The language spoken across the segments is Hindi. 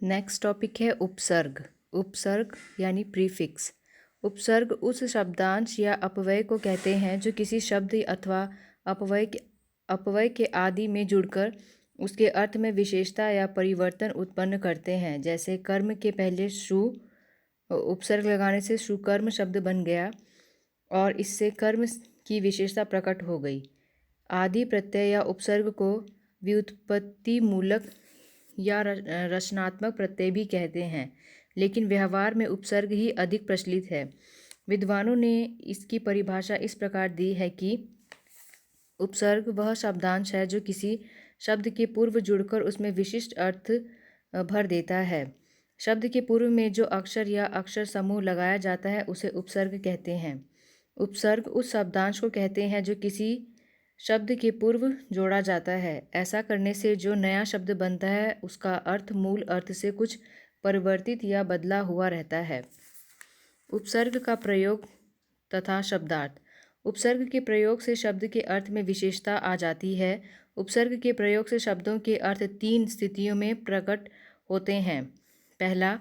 नेक्स्ट टॉपिक है उपसर्ग। उपसर्ग यानी प्रीफिक्स। उपसर्ग उस शब्दांश या अपव्यय को कहते हैं जो किसी शब्द अथवा अपव्यय के आदि में जुड़कर उसके अर्थ में विशेषता या परिवर्तन उत्पन्न करते हैं। जैसे कर्म के पहले शु उपसर्ग लगाने से शुकर्म शब्द बन गया और इससे कर्म की विशेषता प्रकट हो गई। आदि प्रत्यय या उपसर्ग को व्युत्पत्ति मूलक या रचनात्मक प्रत्यय भी कहते हैं, लेकिन व्यवहार में उपसर्ग ही अधिक प्रचलित है। विद्वानों ने इसकी परिभाषा इस प्रकार दी है कि उपसर्ग वह शब्दांश है जो किसी शब्द के पूर्व जुड़कर उसमें विशिष्ट अर्थ भर देता है। शब्द के पूर्व में जो अक्षर या अक्षर समूह लगाया जाता है उसे उपसर्ग कहते हैं। उपसर्ग उस शब्दांश को कहते हैं जो किसी शब्द के पूर्व जोड़ा जाता है। ऐसा करने से जो नया शब्द बनता है उसका अर्थ मूल अर्थ से कुछ परिवर्तित या बदला हुआ रहता है। उपसर्ग का प्रयोग तथा शब्दार्थ। उपसर्ग के प्रयोग से शब्द के अर्थ में विशेषता आ जाती है। उपसर्ग के प्रयोग से शब्दों के अर्थ 3 स्थितियों में प्रकट होते हैं। पहला,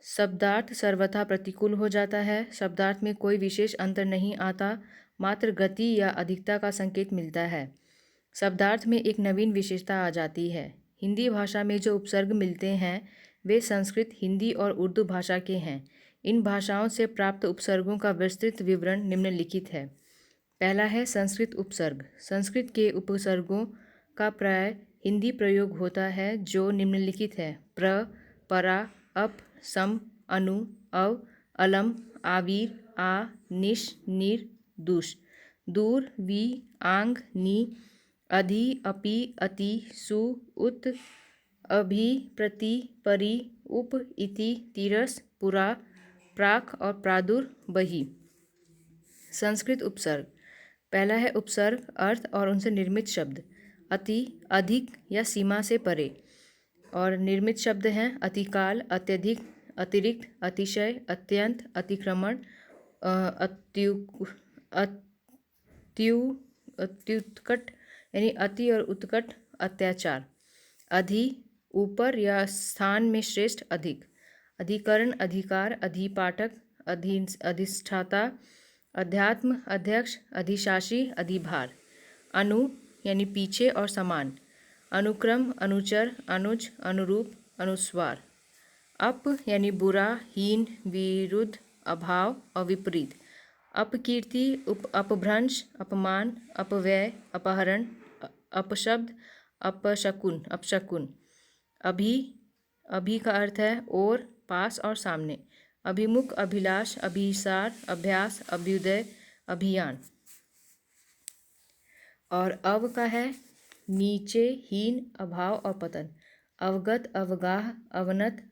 शब्दार्थ सर्वथा प्रतिकूल हो जाता है। शब्दार्थ में कोई विशेष अंतर नहीं आता, मात्र गति या अधिकता का संकेत मिलता है। शब्दार्थ में एक नवीन विशेषता आ जाती है। हिंदी भाषा में जो उपसर्ग मिलते हैं वे संस्कृत, हिंदी और उर्दू भाषा के हैं। इन भाषाओं से प्राप्त उपसर्गों का विस्तृत विवरण निम्नलिखित है। पहला है संस्कृत उपसर्ग। संस्कृत के उपसर्गों का प्राय हिंदी प्रयोग होता है जो निम्नलिखित है। प्र, परा, अप, सम, अनु, अव, अलम, आवीर, आ, निश, निर, दुष, दूर, वी, आंग, नी, अधि, अपि, अति, सु, उत, अभि, प्रति, परि, उप, इति, तिरस, पुरा, प्राक और प्रादुर, बहि। संस्कृत उपसर्ग। पहला है उपसर्ग, अर्थ और उनसे निर्मित शब्द। अति, अधिक या सीमा से परे। और निर्मित शब्द हैं अतिकाल, अत्यधिक, अतिरिक्त, अतिशय, अत्यंत, अतिक्रमण, अत्युत्कट यानी अति और उत्कट, अत्याचार। अधि, ऊपर या स्थान में श्रेष्ठ, अधिक। अधिकरण, अधिकार, अधिपाठक, अधिष्ठाता, अध्यात्म, अध्यक्ष, अधिशासी, अधिभार। अनु यानी पीछे और समान। अनुक्रम, अनुचर, अनुज, अनुरूप, अनुस्वार। अप यानी बुरा, हीन, विरुद्ध, अभाव और विपरीत। अपकीर्ति, अपभ्रंश, अपमान, अपव्यय, अपहरण, अपशब्द, अपशकुन। अभी का अर्थ है और, पास और सामने। अभिमुख, अभिलाष, अभिसार, अभ्यास, अभ्युदय, अभियान। और अव का है नीचे, हीन, अभाव और पतन। अवगत, अवगाह, अवनत,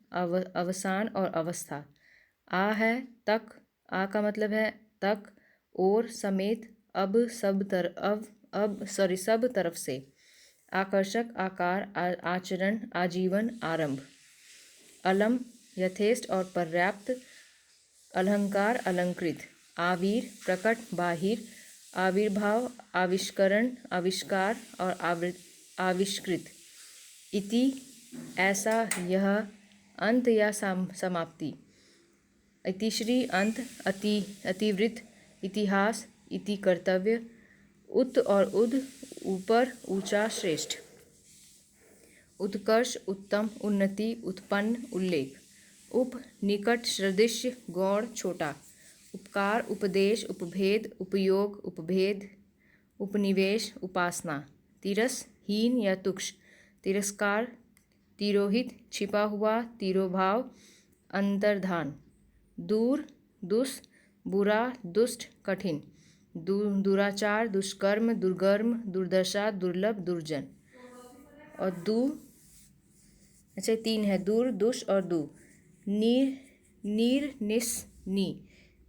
अवसान और अवस्था। आ है तक, आ का मतलब है तक, और, समेत, सब तरफ से। आकर्षक, आकार, आचरण, आजीवन, आरंभ। अलम यथेष्ट और पर्याप्त, अलंकार, अलंकृत। आविर प्रकट, बाहिर, आविर्भाव, आविष्करण, आविष्कार और आविष्कृत। इति ऐसा, यह, अंत या समाप्ति। इतिश्री अंत, अतिवृत्त, इतिहास, इति कर्तव्य। उत और उद ऊपर, ऊंचा, श्रेष्ठ। उत्कर्ष, उत्तम, उन्नति, उत्पन्न, उल्लेख। उप निकट, सदृश्य, गौण, छोटा। उपकार, उपदेश, उपभेद, उपयोग, उपभेद, उपनिवेश, उपासना। तिरस हीन या तुक्ष, तिरस्कार, तिरोहित, छिपा हुआ, तिरोभाव, अंतर्धान। दूर, दुष, बुरा, दुष्ट, कठिन। दुराचार, दुष्कर्म, दुर्गर्म, दुर्दशा, दुर्लभ, दुर्जन। और अच्छा 3 है, दूर, दुष और दु। नीर, निस, नी।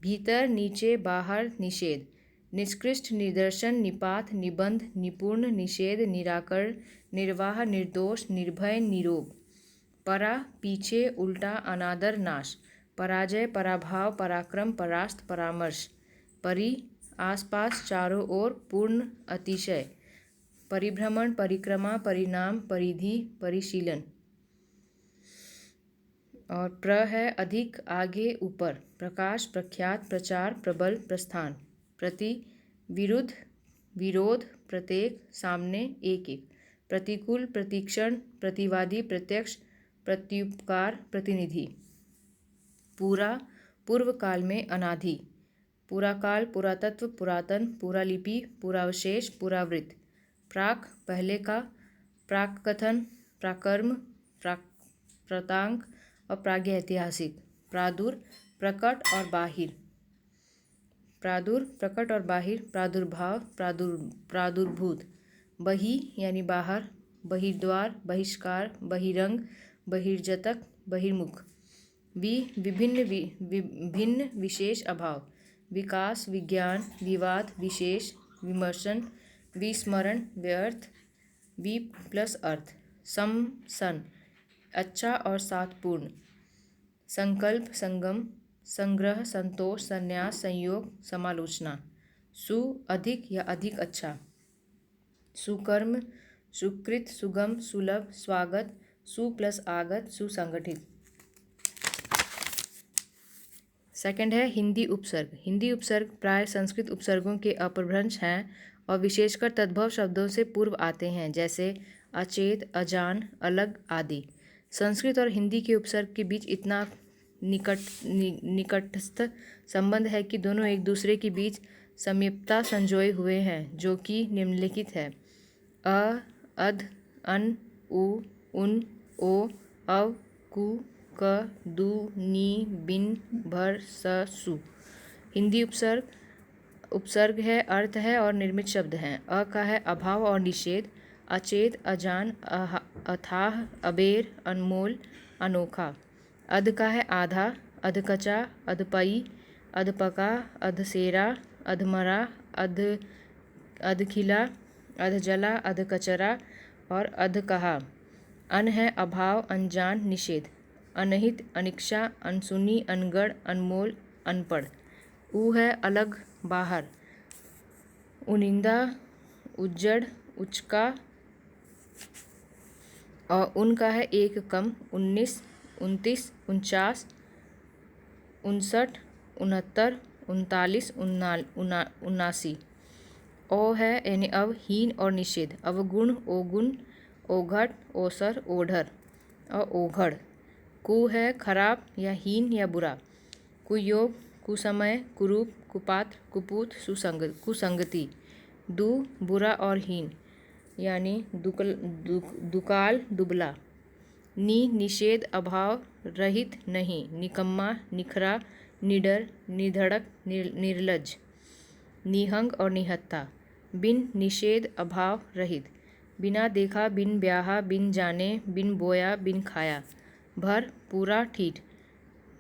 भीतर, नीचे, बाहर, निषेध। निष्कृष्ट, निदर्शन, निपात, निबंध, निपुण, निषेध, निराकरण, निर्वाह, निर्दोष, निर्भय, निरोग। परा पीछे, उल्टा, अनादर, नाश। पराजय, पराभाव, पराक्रम, परास्त, परामर्श। परि आसपास, चारों ओर, पूर्ण, अतिशय। परिभ्रमण, परिक्रमा, परिणाम, परिधि, परिशीलन। और प्र है अधिक, आगे, ऊपर। प्रकाश, प्रख्यात, प्रचार, प्रबल, प्रस्थान। प्रति, विरुद्ध, विरोध, प्रत्येक, सामने, एक एक। प्रतिकूल, प्रतिक्षण, प्रतिवादी, प्रत्यक्ष, प्रत्युपकार, प्रतिनिधि। पूरा, पूर्व काल में, अनादि। पुराकाल, पुरातत्व, पुरातन, पुरालिपि, पुरावशेष, पुरावृत्त। प्राक, पहले का। प्राक्कथन, प्राकर्म, प्रातांक और प्रागैतिहासिक। प्रादुर, प्रकट और बाहिर। प्रादुर, प्रकट और बाहिर। प्रादुर्भाव, प्रादुर्भूत। बहि यानी बाहर, बहिर्द्वार, बहिष्कार, बहिरंग, बहिर्जतक, बहिर्मुख। विभिन्न, विशेष, अभाव। विकास, विज्ञान, विवाद, विशेष, विमर्शन, विस्मरण, व्यर्थ, वि प्लस अर्थ। सन, अच्छा और सातपूर्ण। संकल्प, संगम, संग्रह, संतोष, संन्यास, संयोग, समालोचना। सु, अधिक या अधिक अच्छा। सुकर्म, सुकृत, सुगम, सुलभ, स्वागत, सु प्लस आगत, सुसंगठित। सेकंड है हिंदी उपसर्ग। हिंदी उपसर्ग प्राय संस्कृत उपसर्गों के अपभ्रंश हैं और विशेषकर तद्भव शब्दों से पूर्व आते हैं, जैसे अचेत, अजान, अलग आदि। संस्कृत और हिंदी के उपसर्ग के बीच इतना निकटस्थ संबंध है कि दोनों एक दूसरे के बीच समीपता संजोए हुए हैं, जो कि निम्नलिखित है। अ, अध, अन, उ, उन, ओ, अव, कु, क, दु, नी, बिन, भर, स, सु। हिंदी उपसर्ग है, अर्थ है और निर्मित शब्द हैं। अ का है अभाव और निषेध, अचेत, अजान, अथाह, अबेर, अनमोल, अनोखा। अध का है आधा, अधकचा, अधपई, अधपका, अधसेरा, अधमरा, अधखिला, अधजला, अधकचरा और अधकहा। अन है अभाव, अनजान, निषेध, अनहित, अनिक्षा, अनसुनी, अनगढ़, अनमोल, अनपढ़। उ है अलग, बाहर, उनिंदा, उज्जड़, उचका और उनका है एक, कम, 19, 29, 49, 59, 69, 39, 79। ओ है यानी अव, हीन और निषेध, अवगुण, ओगुण, ओघट, ओसर, ओढ़र और ओघड़। कु है खराब या हीन या बुरा, कुयोग, कुसमय, कुरूप, कुपात्र, कुपूत, कुसंगति। दु, बुरा और हीन यानी दुकाल, दुबला। नि, निषेध, अभाव, रहित, नहीं, निकम्मा, निखरा, निडर, निधड़क, निर्लज। निहंग और निहत्था। बिन, निषेध, अभाव, रहित, बिना देखा, बिन ब्याहा, बिन जाने, बिन बोया, बिन खाया। भर, पूरा, ठीक,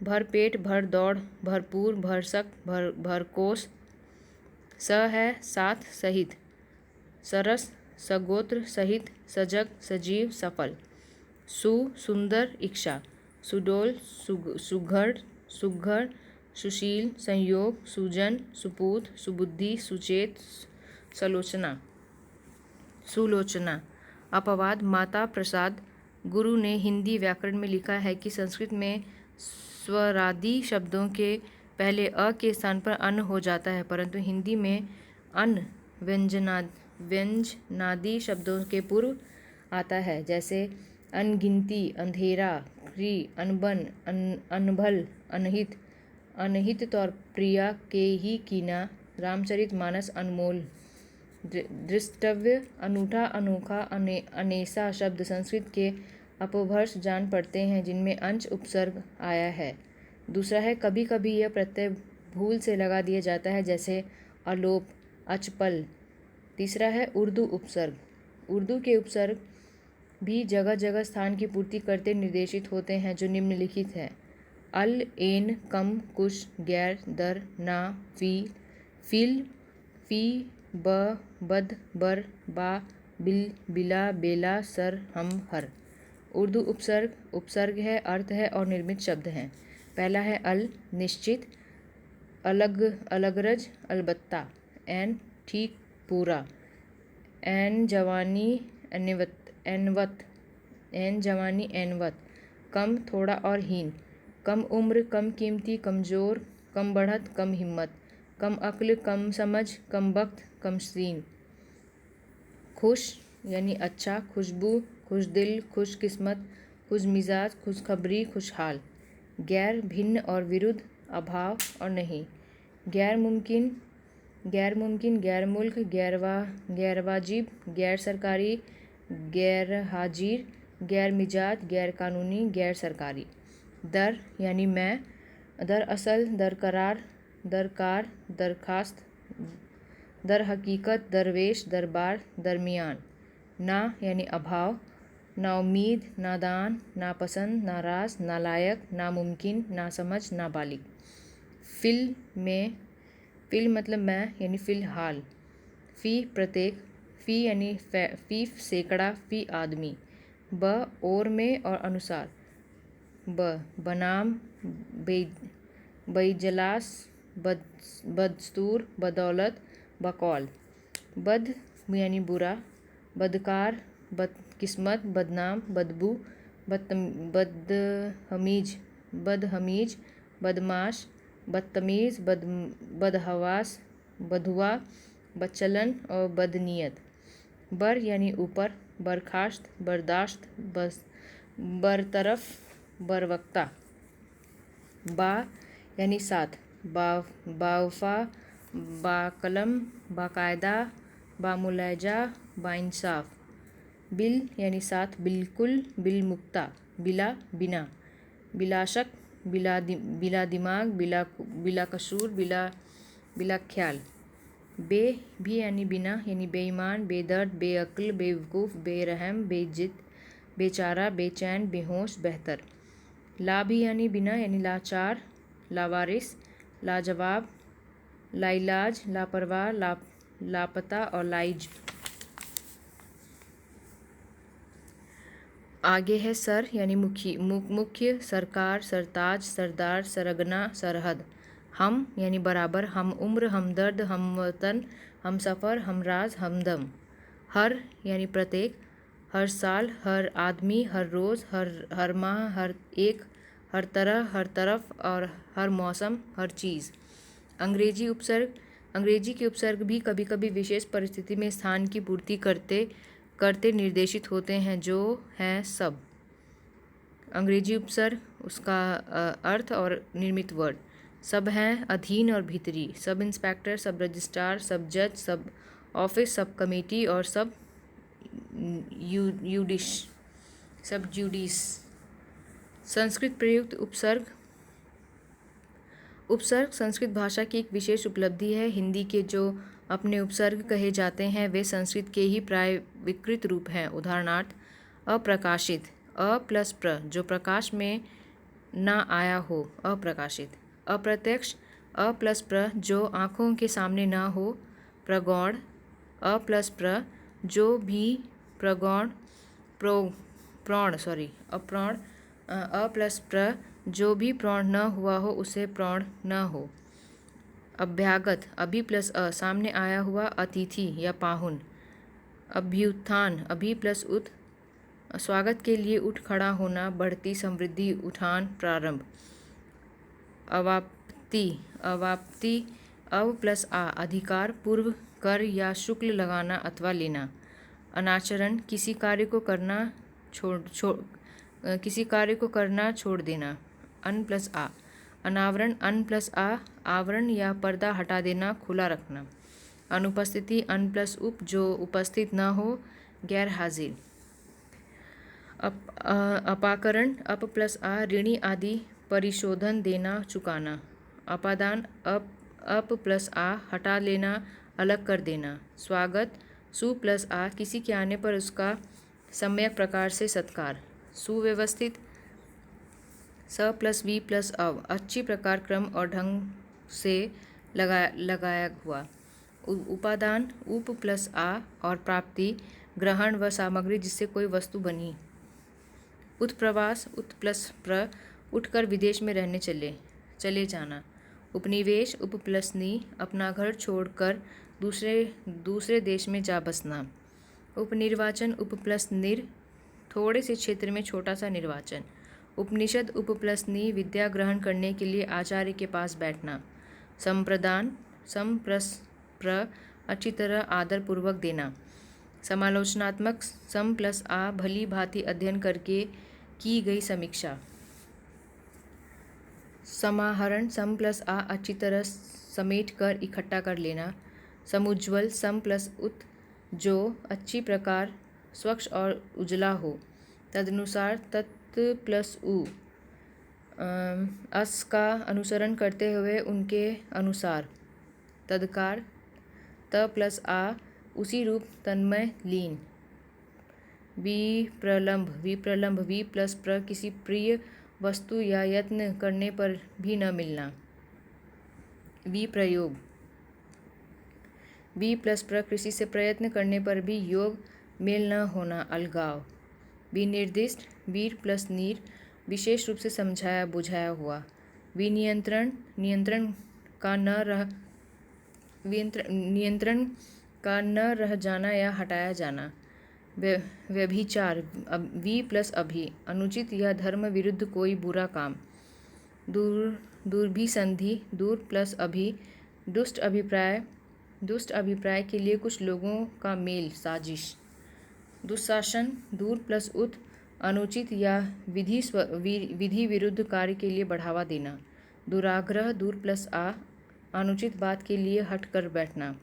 भर पेट, भर दौड़, भरपूर, भरसक, भरकोस। स है साथ, सहित, सरस, सगोत्र, सहित, सजग, सजीव, सफल। सु, सुंदर, इच्छा, सुडोल, सुघड़, सुशील, संयोग, सुजन, सुपूत, सुबुद्धि, सुचेत, सुलोचना। अपवाद, माता प्रसाद। गुरु ने हिंदी व्याकरण में लिखा है कि संस्कृत में स्वरादि शब्दों के पहले अ के स्थान पर अन हो जाता है, परंतु हिंदी में अन व्यंजनादि शब्दों के पूर्व आता है, जैसे अनगिनती, अंधेरा, क्री, अनबन, अनभल, अनहित, अनहित और प्रिया के ही कीना, रामचरितमानस, अनमोल, दृष्टव्य, अनूठा, अनोखा, अनेसा शब्द संस्कृत के अपभ्रंश जान पड़ते हैं जिनमें अंश उपसर्ग आया है। दूसरा है कभी कभी यह प्रत्यय भूल से लगा दिया जाता है, जैसे अलोप, अचपल। तीसरा है उर्दू उपसर्ग। उर्दू के उपसर्ग भी जगह जगह स्थान की पूर्ति करते निर्देशित होते हैं, जो निम्नलिखित है। अल, एन, कम, कुछ, गैर, दर, ना, फी, फिल, फी, ब, बद, बर, बा, बिल, बिला, बेला, सर, हम, हर। उर्दू उपसर्ग है, अर्थ है और निर्मित शब्द हैं। पहला है अल, निश्चित, अलगरज, अलबत्ता। एन, ठीक, पूरा। एन जवानी, एनवत। एन जवानी, एनवत। कम, थोड़ा और हीन। कम उम्र, कम कीमती, कमज़ोर, कम बढ़त, कम हिम्मत। कम अक्ल, कम समझ, कम वक्त, कम सीन। खुश यानी अच्छा, खुशबू, खुशदिल, खुशकिस्मत, खुशमिजाज, खुशखबरी, खुशहाल। गैर, भिन्न और विरुद्ध, अभाव और नहीं। गैर मुमकिन, गैर मुमकिन, गैर मुल्क, गैर वाजिब, गैर सरकारी, गैर हाजिर, गैर मिजाज, गैर कानूनी, गैर सरकारी। दर यानी मैं, दरअसल, दरकरार, दरकार, दरखास्त, दर हकीकत, दरवेश, दरबार, दरमियान। ना यानी अभाव, नाउम्मीद, नादान, नापसंद, नाराज, नालायक, नामुमकिन, नासमझ, नाबालिग। फिल में, फिल मतलब मैं यानी फ़िलहाल। फ़ी प्रत्येक, फ़ी यानी फ़ी सैकड़ा, फ़ी आदमी। ब और में और अनुसार। बनाम, बेइजलास, बदस्तूर, बदौलत, बकौल। बद यानी बुरा, बदकार, बदकिस्मत, बदनाम, बदबू, बदहमीज, बदमाश, बदतमीज़, बदहवास, बदहुआ, बदचलन और बदनीयत। बर यानी ऊपर, बर्खास्त, बर्दाश्त, बरतरफ, बरवक्ता। बा यानी साथ, बावफा, बाकलम, बाकायदा, बामुलाजा, बाइंसाफ। बिल यानी साथ, बिल्कुल, बिलमुक्ता, बिला, बिना, बिलाशक, बिला दिमाग, बिला कसूर, बिला ख्याल। बे भी यानी बिना, यानी बेईमान, बेदर्द, बेअक्ल, बेवकूफ़, बेरहम, बेइज्जत, बेचारा, बेचैन, बेहोश, बेहतर। ला भी यानी बिना, यानी लाचार, लावारिस, लाजवाब, लाइलाज, लापरवाह, लापता और लाइज। आगे है सर यानी मुख्य, सरकार, सरताज, सरदार, सरगना, सरहद। हम यानी बराबर, हम उम्र, हमदर्द, हमवतन, हम सफ़र, हमराज, हमदम। हर यानी प्रत्येक, हर साल, हर आदमी, हर रोज़, हर माह, हर एक, हर तरह, हर तरफ और हर मौसम, हर चीज़। अंग्रेजी उपसर्ग, अंग्रेजी के उपसर्ग भी कभी कभी विशेष परिस्थिति में स्थान की पूर्ति करते निर्देशित होते हैं, जो हैं सब। अंग्रेजी उपसर्ग, उसका अर्थ और निर्मित वर्ड। सब हैं, अधीन और भीतरी। सब इंस्पेक्टर, सब रजिस्ट्रार, सब जज, सब ऑफिस, सब कमेटी और सब सब जुडिस। संस्कृत प्रयुक्त उपसर्ग, उपसर्ग संस्कृत भाषा की एक विशेष उपलब्धि है। हिंदी के जो अपने उपसर्ग कहे जाते हैं वे संस्कृत के ही प्राय विकृत रूप हैं। उदाहरणार्थ, अप्रकाशित, अ प्लस प्र, जो प्रकाश में ना आया हो, अप्रकाशित। अप्रत्यक्ष, अ प्लस प्र, जो आँखों के सामने ना हो, प्रगौण। अ प्लस प्र, जो भी प्रगौण, अप्रौढ़। अ प्लस प्र, जो भी प्रौढ़ न हुआ हो उसे प्रौढ़ न हो। अभ्यागत, अभि प्लस अ, सामने आया हुआ, अतिथि या पाहुन। अभ्युत्थान, अभि प्लस उत, स्वागत के लिए उठ खड़ा होना, बढ़ती, समृद्धि, उठान, प्रारंभ। अवाप्ति, अव प्लस आ, अधिकार, पूर्व, कर या शुक्ल लगाना अथवा लेना। अनाचरण, किसी कार्य को करना छोड़ देना। अन प्लस आ, अनावरण, अन प्लस आ, आवरण या पर्दा हटा देना, खुला रखना। अनुपस्थिति, अन प्लस उप, जो उपस्थित न हो, गैर हाजिर। अपाकरण, अप प्लस आ, ऋणी आदि, परिशोधन, देना, चुकाना। अपादान, अप प्लस आ, हटा लेना, अलग कर देना। स्वागत, सु प्लस आ, किसी के आने पर उसका सम्यक प्रकार से सत्कार। सुव्यवस्थित, स प्लस वी प्लस अव, अच्छी प्रकार, क्रम और ढंग से लगाया हुआ। उपादान, उप प्लस आ और प्राप्ति, ग्रहण व सामग्री जिससे कोई वस्तु बनी। उत्प्रवास, उत प्लस प्र, उठकर विदेश में रहने चले जाना। उपनिवेश, उप प्लस नी, अपना घर छोड़कर दूसरे देश में जा बसना। उपनिर्वाचन, उप प्लस निर, थोड़े से क्षेत्र में छोटा सा निर्वाचन। उपनिषद उप प्लस नी विद्या ग्रहण करने के लिए आचार्य के पास बैठना। संप्रदान सम प्लस प्र अच्छी तरह आदर पूर्वक देना। समालोचनात्मक सम प्लस आ भली भांति अध्ययन करके की गई समीक्षा। समाहरण सम प्लस आ अच्छी तरह समेट कर इकट्ठा कर लेना। समुज्ज्वल सम प्लस उत जो अच्छी प्रकार स्वच्छ और उजला हो। तदनुसार तत् प्लस उ अस का अनुसरण करते हुए उनके अनुसार। तदकार त प्लस आ उसी रूप तन्मय लीन। विप्रलंभ वी प्लस प्र किसी प्रिय वस्तु या यत्न करने पर भी न मिलना। विप्रयोग वी प्लस प्र किसी से प्रयत्न करने पर भी योग मेल न होना, अलगाव। विनिर्दिष्ट वीर प्लस नीर विशेष रूप से समझाया बुझाया हुआ। विनियंत्रण नियंत्रण का न रह जाना या हटाया जाना। व्यभिचार वी प्लस अभि अनुचित या धर्म विरुद्ध कोई बुरा काम। दुर्भिसंधि दूर प्लस अभि दुष्ट अभिप्राय के लिए कुछ लोगों का मेल, साजिश। दुशासन दूर प्लस उत अनुचित या विधि विरुद्ध कार्य के लिए बढ़ावा देना। दुराग्रह दूर प्लस आ अनुचित बात के लिए हट कर बैठना।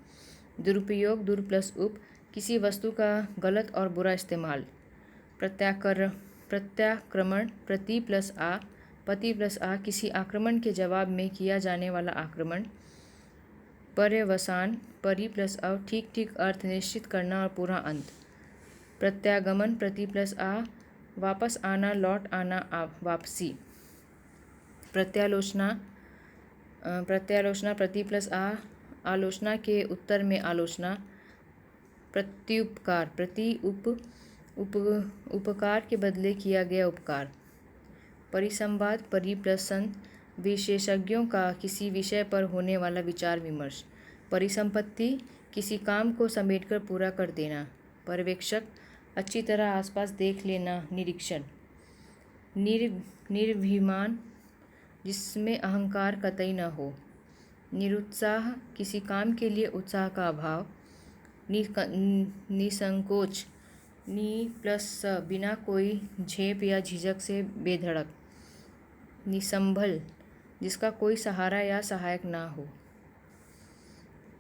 दुरुपयोग दूर प्लस उप किसी वस्तु का गलत और बुरा इस्तेमाल। प्रत्याक्रमण प्रति प्लस आ पति प्लस आ किसी आक्रमण के जवाब में किया जाने वाला आक्रमण। पर्यवसान परि प्लस अव ठीक ठीक अर्थ निश्चित करना और पूरा अंत। प्रत्यागमन प्रति प्लस आ वापस आना, लौट आना, वापसी। प्रत्यालोचना प्रति प्लस आ आलोचना के उत्तर में आलोचना। प्रत्युपकार प्रति उपकार के बदले किया गया उपकार। परिसंवाद परि प्लस सन विशेषज्ञों का किसी विषय पर होने वाला विचार विमर्श। परिसंपत्ति किसी काम को समेटकर पूरा कर देना। पर्यवेक्षक अच्छी तरह आसपास देख लेना, निरीक्षण। निर्भिमान जिसमें अहंकार कतई न हो। निरुत्साह किसी काम के लिए उत्साह का अभाव। निसंकोच नि प्लस स बिना कोई झेप या झिझक से बेधड़क। निसंभल जिसका कोई सहारा या सहायक ना हो।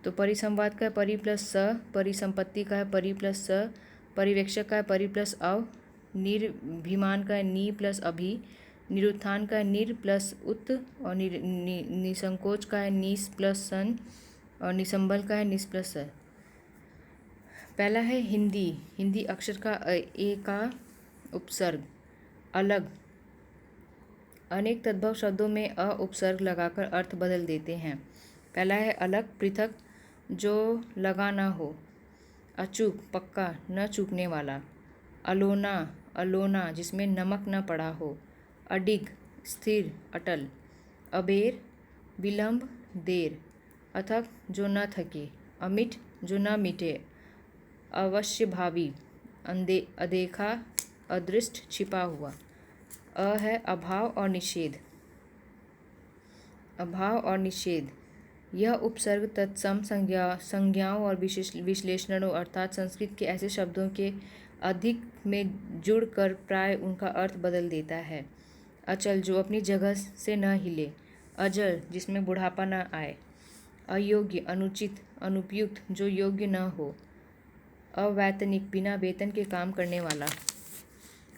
तो परिसंवाद का है परि प्लस स, परिसंपत्ति का है परि प्लस स, परिवेक्षक का है परि प्लस अव, निर्भिमान का है नी प्लस अभि, निरुत्थान का है निर प्लस उत और निसंकोच का है नीस प्लस सन और निसंबल का है निस प्लस स। पहला है हिंदी अक्षर का ए का उपसर्ग। अलग अनेक तद्भव शब्दों में अ उपसर्ग लगाकर अर्थ बदल देते हैं। पहला है अलग, पृथक, जो लगा ना हो। अचूक, पक्का, न चूकने वाला। अलोना जिसमें नमक न पड़ा हो। अडिग, स्थिर, अटल। अबेर, विलंब, देर। अथक, जो न थके। अमिट, जो न मिटे। अवश्यभावी, अदेखा, अदृष्ट, छिपा हुआ। है अभाव और निषेध। यह उपसर्ग तत्सम संज्ञाओं और विश्लेषणों अर्थात संस्कृत के ऐसे शब्दों के अधिक में जुड़कर प्राय उनका अर्थ बदल देता है। अचल, जो अपनी जगह से न हिले। अजर, जिसमें बुढ़ापा न आए। अयोग्य, अनुचित, अनुपयुक्त, जो योग्य न हो। अवैतनिक, बिना वेतन के काम करने वाला।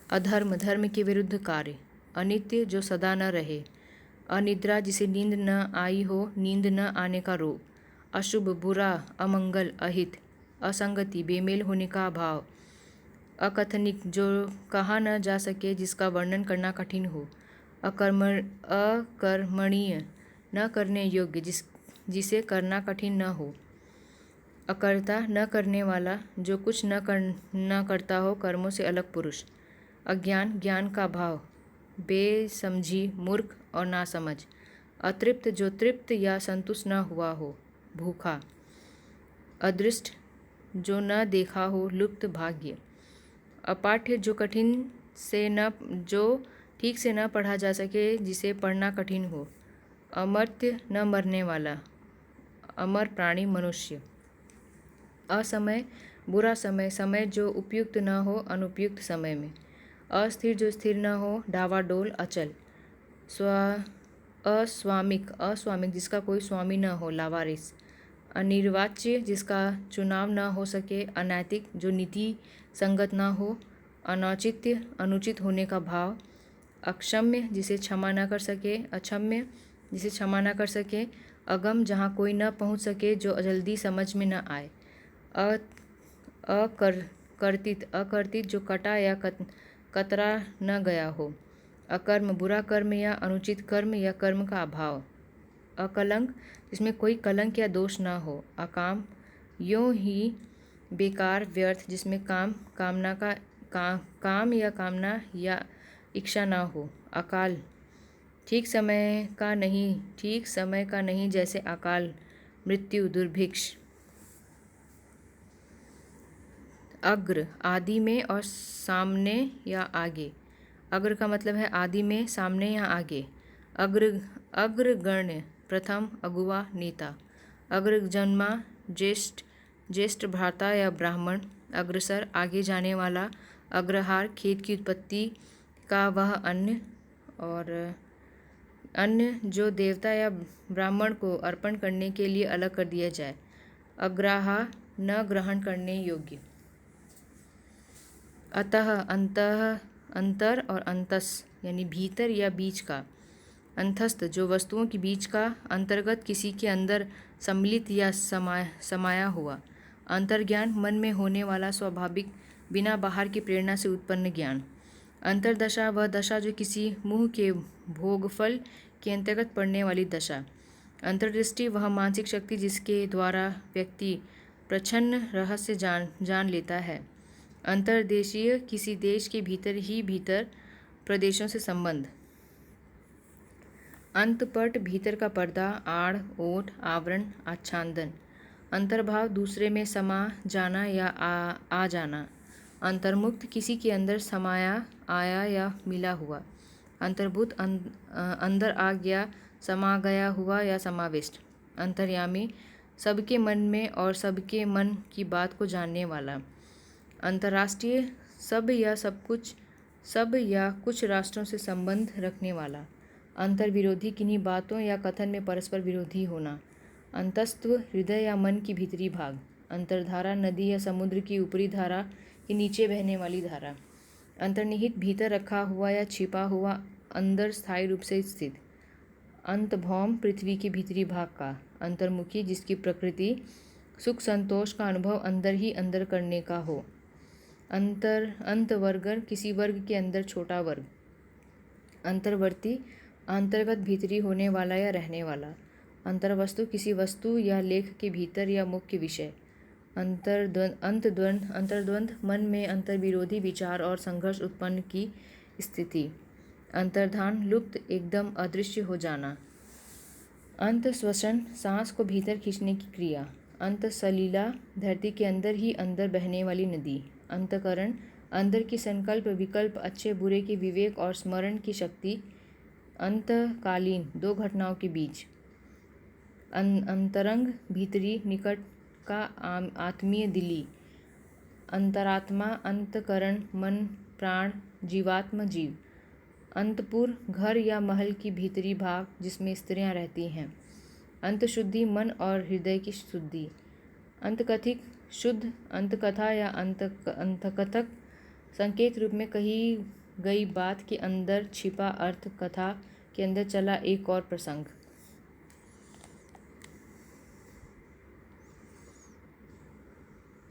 अधर्म, धर्म के विरुद्ध कार्य। अनित्य, जो सदा न रहे। अनिद्रा, जिसे नींद न आई हो, नींद न आने का रोग। अशुभ, बुरा, अमंगल, अहित। असंगति, बेमेल होने का अभाव। अकथनिक, जो कहा न जा सके, जिसका वर्णन करना कठिन हो। अकर्मणीय, न करने योग्य, जिसे करना कठिन न हो। अकर्ता, न करने वाला, जो कुछ न करता हो, कर्मों से अलग पुरुष। अज्ञान, ज्ञान का अभाव। बेसमझी, मूर्ख और नासमझ। अतृप्त, जो तृप्त या संतुष्ट न हुआ हो, भूखा। अदृष्ट, जो न देखा हो, लुप्त, भाग्य। अपाठ्य, जो ठीक से न पढ़ा जा सके, जिसे पढ़ना कठिन हो। अमर्त्य, न मरने वाला, अमर प्राणी मनुष्य। असमय, बुरा समय, समय जो उपयुक्त न हो अनुपयुक्त समय में। अस्थिर, जो स्थिर न हो, डावाडोल, अचल। अस्वामिक, अस्वामिक जिसका कोई स्वामी न हो, लावारिस। अनिर्वाच्य, जिसका चुनाव न हो सके, अनैतिक, जो नीति संगत न हो। अनौचित्य, अनुचित होने का भाव। अक्षम्य, जिसे क्षमा न कर सके, अक्षम्य, जिसे क्षमा न कर सके। अगम, जहाँ कोई न पहुँच सके, जो जल्दी समझ में न आए। अकर्तित, अकर्तित, जो कटा या कतरा न गया हो। अकर्म, बुरा कर्म या अनुचित कर्म या कर्म का अभाव। अकलंक, जिसमें कोई कलंक या दोष न हो। अकाम, यों ही बेकार, व्यर्थ, जिसमें काम या कामना या इच्छा न हो। अकाल, ठीक समय का नहीं, ठीक समय का नहीं, जैसे अकाल, मृत्यु, दुर्भिक्ष। अग्र, आदि में और सामने या आगे। अग्र का मतलब है आदि में, सामने या आगे। अग्रगण्य, प्रथम, अगुआ, नेता। अग्रजन्मा, ज्येष्ठ, ज्येष्ठ भ्राता या ब्राह्मण। अग्रसर, आगे जाने वाला। अग्रहार, खेत की उत्पत्ति का वह अन्न, और अन्न जो देवता या ब्राह्मण को अर्पण करने के लिए अलग कर दिया जाए। अग्राहा, न ग्रहण करने योग्य। अतः, अंतः, अंतर और अंतस यानी भीतर या बीच का। अंतस्थ, जो वस्तुओं के बीच का, अंतर्गत, किसी के अंदर सम्मिलित या समाया हुआ। अंतर्ज्ञान, मन में होने वाला स्वाभाविक, बिना बाहर की प्रेरणा से उत्पन्न ज्ञान। अंतर्दशा, वह दशा जो किसी मुँह के भोगफल के अंतर्गत पड़ने वाली दशा। अंतर्दृष्टि, वह मानसिक शक्ति जिसके द्वारा व्यक्ति प्रच्छन्न रहस्य जान लेता है। अंतर्देशीय, किसी देश के भीतर ही भीतर प्रदेशों से संबंध। अंतपट, भीतर का पर्दा, आड़, ओट, आवरण, आच्छादन। अंतर्भाव, दूसरे में समा जाना या आ जाना। अंतर्मुक्त, किसी के अंदर समाया, आया या मिला हुआ। अंतर्भूत, अंदर आ गया, समा गया हुआ या समाविष्ट। अंतर्यामी, सबके मन में और सबके मन की बात को जानने वाला। अंतर्राष्ट्रीय, सब या कुछ राष्ट्रों से संबंध रखने वाला। अंतर्विरोधी, किन्हीं बातों या कथन में परस्पर विरोधी होना। अंतस्तत्व, हृदय या मन की भीतरी भाग। अंतर्धारा, नदी या समुद्र की ऊपरी धारा के नीचे बहने वाली धारा। अंतर्निहित, भीतर रखा हुआ या छिपा हुआ, अंदर स्थायी रूप से स्थित। अंतभौम, पृथ्वी के भीतरी भाग का। अंतर्मुखी, जिसकी प्रकृति सुख संतोष का अनुभव अंदर ही अंदर करने का हो। अंतवर्गर, किसी वर्ग के अंदर छोटा वर्ग। अंतर्वर्ती, अंतर्गत, भीतरी होने वाला या रहने वाला। अंतर्वस्तु, किसी वस्तु या लेख के भीतर या मुख्य विषय। अंतर्द्वंद, मन में अंतर्विरोधी विचार और संघर्ष उत्पन्न की स्थिति। अंतर्धान, लुप्त, एकदम अदृश्य हो जाना। अंतश्वसन, सांस को भीतर खींचने की क्रिया। अंतसलीला, धरती के अंदर ही अंदर बहने वाली नदी। अंतःकरण, अंदर की संकल्प विकल्प, अच्छे बुरे के विवेक और स्मरण की शक्ति। अंतकालीन, दो घटनाओं के बीच। अंतरंग, भीतरी, निकट का, आत्मीय, दिली। अंतरात्मा, अंतःकरण, मन, प्राण, जीवात्मा, जीव। अंतपुर, घर या महल की भीतरी भाग जिसमें स्त्रियां रहती हैं। अंतशुद्धि, मन और हृदय की शुद्धि। अंतकथित, शुद्ध, अंतकथा या अंतकथक, संकेत रूप में कही गई बात के अंदर छिपा अर्थ, कथा के अंदर चला एक और प्रसंग।